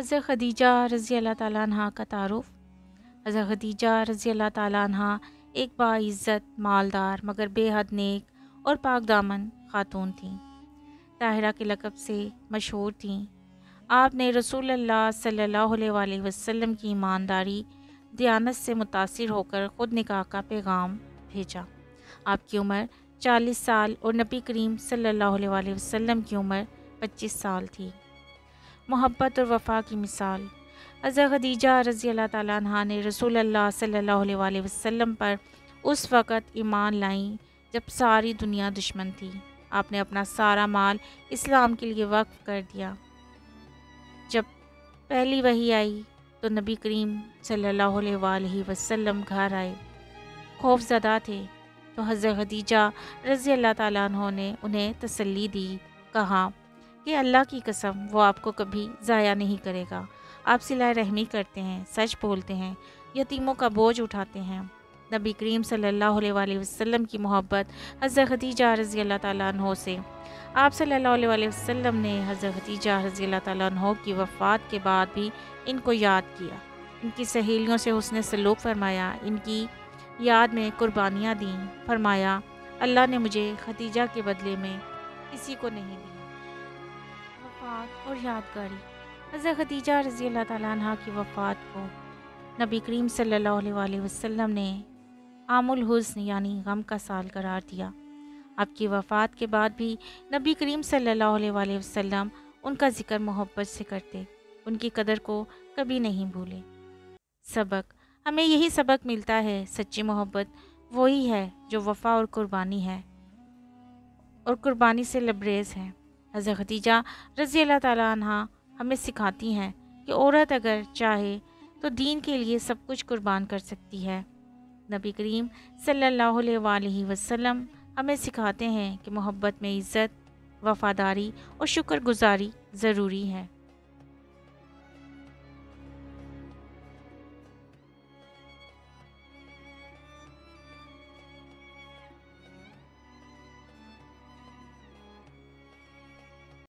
حضرت خدیجہ رضی اللہ تعالیٰ عنہ کا تعارف۔ حضرت خدیجہ رضی اللہ تعالیٰ عنہ ایک باعزت، مالدار مگر بے حد نیک اور پاک دامن خاتون تھیں۔ طاہرہ کے لقب سے مشہور تھیں۔ آپ نے رسول اللہ صلی اللہ علیہ وآلہ وسلم کی ایمانداری، دیانت سے متاثر ہو کر خود نکاح کا پیغام بھیجا۔ آپ کی عمر 40 سال اور نبی کریم صلی اللہ علیہ وآلہ وسلم کی عمر 25 سال تھی۔ محبت اور وفا کی مثال۔ حضرت خدیجہ رضی اللہ تعالیٰ عنہ نے رسول اللہ صلی اللہ علیہ وآلہ وسلم پر اس وقت ایمان لائیں جب ساری دنیا دشمن تھی۔ آپ نے اپنا سارا مال اسلام کے لیے وقف کر دیا۔ جب پہلی وحی آئی تو نبی کریم صلی اللہ علیہ وآلہ وسلم گھر آئے، خوف زدہ تھے، تو حضرت خدیجہ رضی اللہ تعالیٰ عنہ نے انہیں تسلی دی، کہا کہ اللہ کی قسم وہ آپ کو کبھی ضائع نہیں کرے گا۔ آپ صلہ رحمی کرتے ہیں، سچ بولتے ہیں، یتیموں کا بوجھ اٹھاتے ہیں۔ نبی کریم صلی اللہ علیہ وآلہ وسلم کی محبت حضرت خدیجہ رضی اللہ تعالیٰ عنہ سے۔ آپ صلی اللہ علیہ وآلہ وسلم نے حضرت خدیجہ رضی اللہ تعالیٰ عنہ کی وفات کے بعد بھی ان کو یاد کیا، ان کی سہیلیوں سے حسن سلوک فرمایا، ان کی یاد میں قربانیاں دیں۔ فرمایا، اللہ نے مجھے خدیجہ کے بدلے میں کسی کو نہیں دیا۔ وفات اور یادگاری۔ حضرت خدیجہ رضی اللہ تعالیٰ عنہ کی وفات کو نبی کریم صلی اللہ علیہ وآلہ وسلم نے عام الحزن یعنی غم کا سال قرار دیا۔ آپ کی وفات کے بعد بھی نبی کریم صلی اللہ علیہ وآلہ وسلم ان کا ذکر محبت سے کرتے، ان کی قدر کو کبھی نہیں بھولے۔ سبق۔ ہمیں یہی سبق ملتا ہے، سچی محبت وہی ہے جو وفا اور قربانی ہے اور قربانی سے لبریز ہے۔ حضرت خدیجہ رضی اللہ تعالیٰ عنہ ہمیں سکھاتی ہیں کہ عورت اگر چاہے تو دین کے لیے سب کچھ قربان کر سکتی ہے۔ نبی کریم صلی اللہ علیہ وآلہ وسلم ہمیں سکھاتے ہیں کہ محبت میں عزت، وفاداری اور شکر گزاری ضروری ہے۔